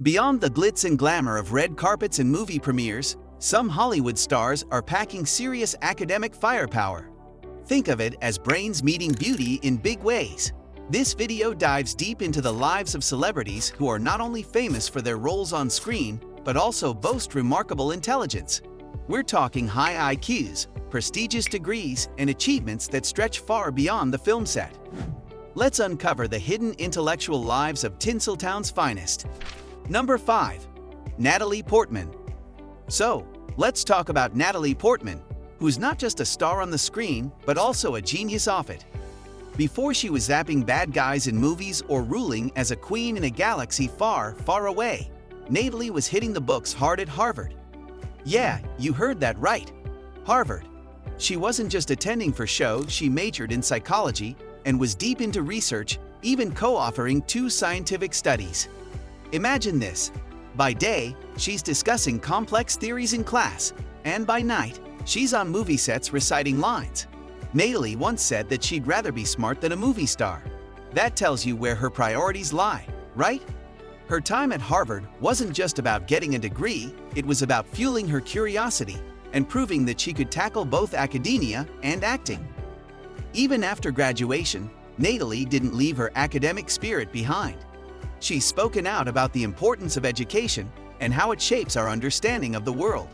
Beyond the glitz and glamour of red carpets and movie premieres, some Hollywood stars are packing serious academic firepower. Think of it as brains meeting beauty in big ways. This video dives deep into the lives of celebrities who are not only famous for their roles on screen, but also boast remarkable intelligence. We're talking high IQs, prestigious degrees, and achievements that stretch far beyond the film set. Let's uncover the hidden intellectual lives of Tinseltown's finest. Number 5. Natalie Portman. So, let's talk about Natalie Portman, who's not just a star on the screen, but also a genius off it. Before she was zapping bad guys in movies or ruling as a queen in a galaxy far, far away, Natalie was hitting the books hard at Harvard. Yeah, you heard that right. Harvard. She wasn't just attending for show, she majored in psychology and was deep into research, even co-authoring 2 scientific studies. Imagine this. By day, she's discussing complex theories in class, and by night, she's on movie sets reciting lines. Natalie once said that she'd rather be smart than a movie star. That tells you where her priorities lie, right? Her time at Harvard wasn't just about getting a degree, it was about fueling her curiosity and proving that she could tackle both academia and acting. Even after graduation, Natalie didn't leave her academic spirit behind. She's spoken out about the importance of education and how it shapes our understanding of the world.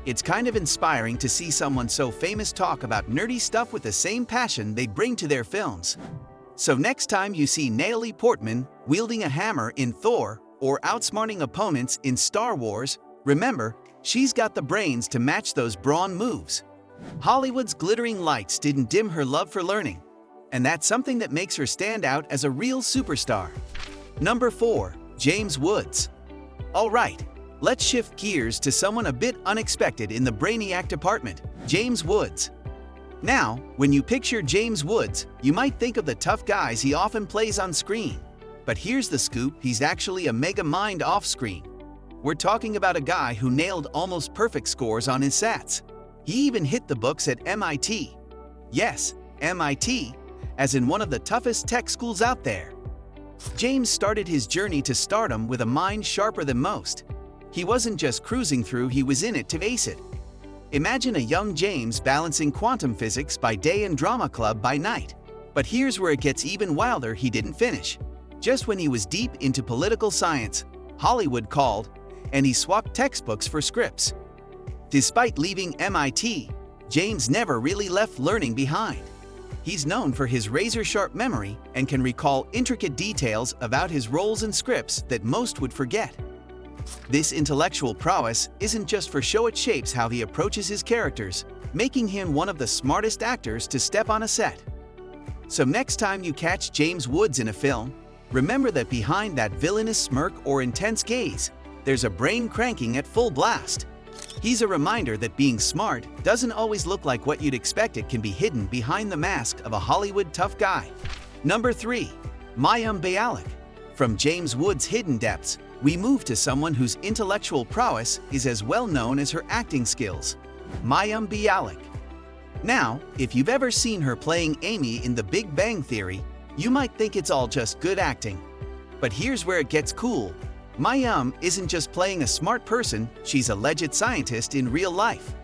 It's kind of inspiring to see someone so famous talk about nerdy stuff with the same passion they bring to their films. So next time you see Natalie Portman wielding a hammer in Thor or outsmarting opponents in Star Wars, remember, she's got the brains to match those brawn moves. Hollywood's glittering lights didn't dim her love for learning, and that's something that makes her stand out as a real superstar. Number 4. James Woods. Alright, let's shift gears to someone a bit unexpected in the brainiac department, James Woods. Now, when you picture James Woods, you might think of the tough guys he often plays on screen. But here's the scoop, he's actually a mega mind off-screen. We're talking about a guy who nailed almost perfect scores on his SATs. He even hit the books at MIT. Yes, MIT, as in one of the toughest tech schools out there. James started his journey to stardom with a mind sharper than most. He wasn't just cruising through, he was in it to ace it. Imagine a young James balancing quantum physics by day and drama club by night. But here's where it gets even wilder, he didn't finish. Just when he was deep into political science, Hollywood called, and he swapped textbooks for scripts. Despite leaving MIT, James never really left learning behind. He's known for his razor-sharp memory and can recall intricate details about his roles and scripts that most would forget. This intellectual prowess isn't just for show, it shapes how he approaches his characters, making him one of the smartest actors to step on a set. So next time you catch James Woods in a film, remember that behind that villainous smirk or intense gaze, there's a brain cranking at full blast. He's a reminder that being smart doesn't always look like what you'd expect. It can be hidden behind the mask of a Hollywood tough guy. Number 3. Mayim Bialik. From James Woods' hidden depths, we move to someone whose intellectual prowess is as well known as her acting skills. Mayim Bialik. Now, if you've ever seen her playing Amy in The Big Bang Theory, you might think it's all just good acting. But here's where it gets cool. Mayim isn't just playing a smart person, she's a legit scientist in real life.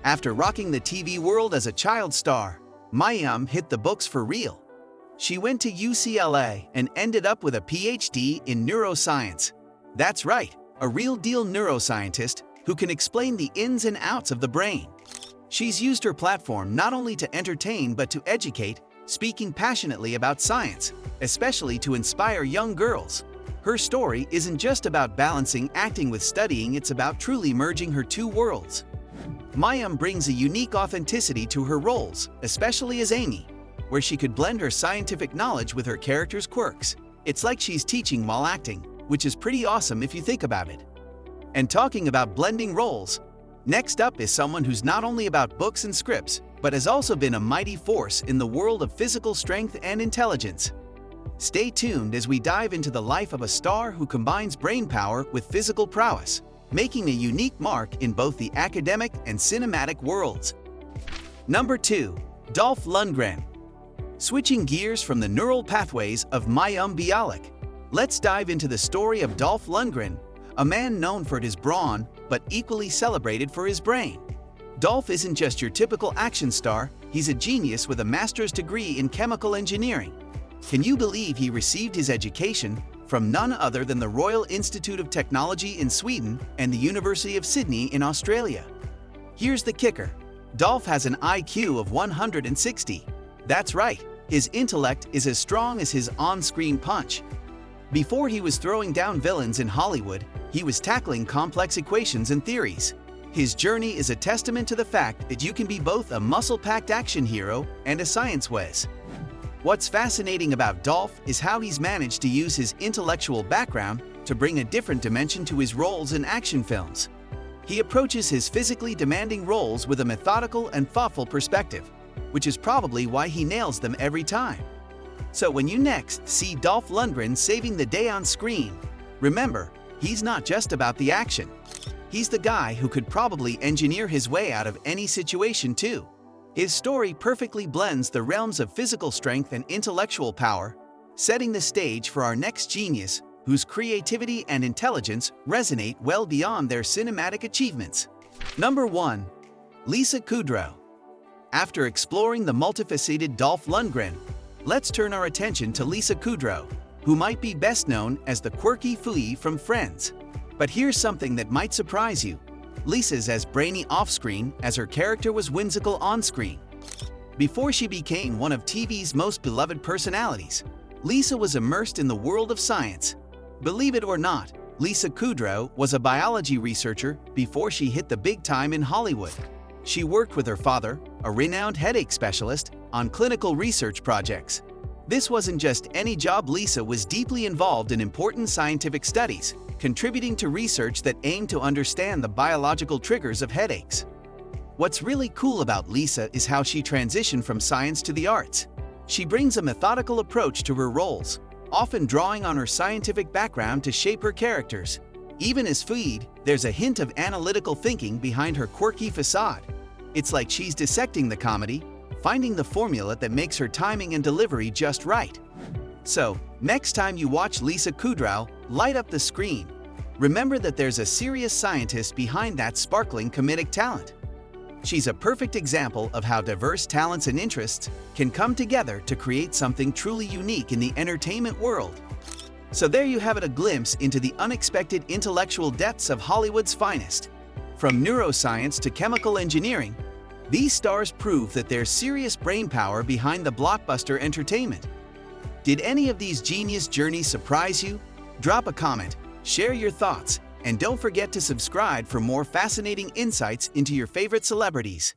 After rocking the TV world as a child star, Mayim hit the books for real. She went to UCLA and ended up with a PhD in neuroscience. That's right, a real-deal neuroscientist who can explain the ins and outs of the brain. She's used her platform not only to entertain but to educate, speaking passionately about science, especially to inspire young girls. Her story isn't just about balancing acting with studying, it's about truly merging her 2 worlds. Mayim brings a unique authenticity to her roles, especially as Amy, where she could blend her scientific knowledge with her character's quirks. It's like she's teaching while acting, which is pretty awesome if you think about it. And talking about blending roles, next up is someone who's not only about books and scripts, but has also been a mighty force in the world of physical strength and intelligence. Stay tuned as we dive into the life of a star who combines brainpower with physical prowess, making a unique mark in both the academic and cinematic worlds. Number 2. Dolph Lundgren. Switching gears from the neural pathways of Mayim Bialik, let's dive into the story of Dolph Lundgren, a man known for his brawn but equally celebrated for his brain. Dolph isn't just your typical action star, he's a genius with a master's degree in chemical engineering. Can you believe he received his education from none other than the Royal Institute of Technology in Sweden and the University of Sydney in Australia? Here's the kicker. Dolph has an IQ of 160. That's right, his intellect is as strong as his on-screen punch. Before he was throwing down villains in Hollywood, he was tackling complex equations and theories. His journey is a testament to the fact that you can be both a muscle-packed action hero and a science whiz. What's fascinating about Dolph is how he's managed to use his intellectual background to bring a different dimension to his roles in action films. He approaches his physically demanding roles with a methodical and thoughtful perspective, which is probably why he nails them every time. So when you next see Dolph Lundgren saving the day on screen, remember, he's not just about the action. He's the guy who could probably engineer his way out of any situation too. His story perfectly blends the realms of physical strength and intellectual power, setting the stage for our next genius whose creativity and intelligence resonate well beyond their cinematic achievements. Number 1. Lisa Kudrow. After exploring the multifaceted Dolph Lundgren, let's turn our attention to Lisa Kudrow, who might be best known as the quirky Fui from Friends. But here's something that might surprise you. Lisa's as brainy off-screen as her character was whimsical on-screen. Before she became one of TV's most beloved personalities, Lisa was immersed in the world of science. Believe it or not, Lisa Kudrow was a biology researcher before she hit the big time in Hollywood. She worked with her father, a renowned headache specialist, on clinical research projects. This wasn't just any job. Lisa was deeply involved in important scientific studies, contributing to research that aimed to understand the biological triggers of headaches. What's really cool about Lisa is how she transitioned from science to the arts. She brings a methodical approach to her roles, often drawing on her scientific background to shape her characters. Even as Fui, there's a hint of analytical thinking behind her quirky facade. It's like she's dissecting the comedy, finding the formula that makes her timing and delivery just right. So, next time you watch Lisa Kudrow light up the screen, remember that there's a serious scientist behind that sparkling comedic talent. She's a perfect example of how diverse talents and interests can come together to create something truly unique in the entertainment world. So there you have it, a glimpse into the unexpected intellectual depths of Hollywood's finest. From neuroscience to chemical engineering, these stars prove that there's serious brainpower behind the blockbuster entertainment. Did any of these genius journeys surprise you? Drop a comment, share your thoughts, and don't forget to subscribe for more fascinating insights into your favorite celebrities.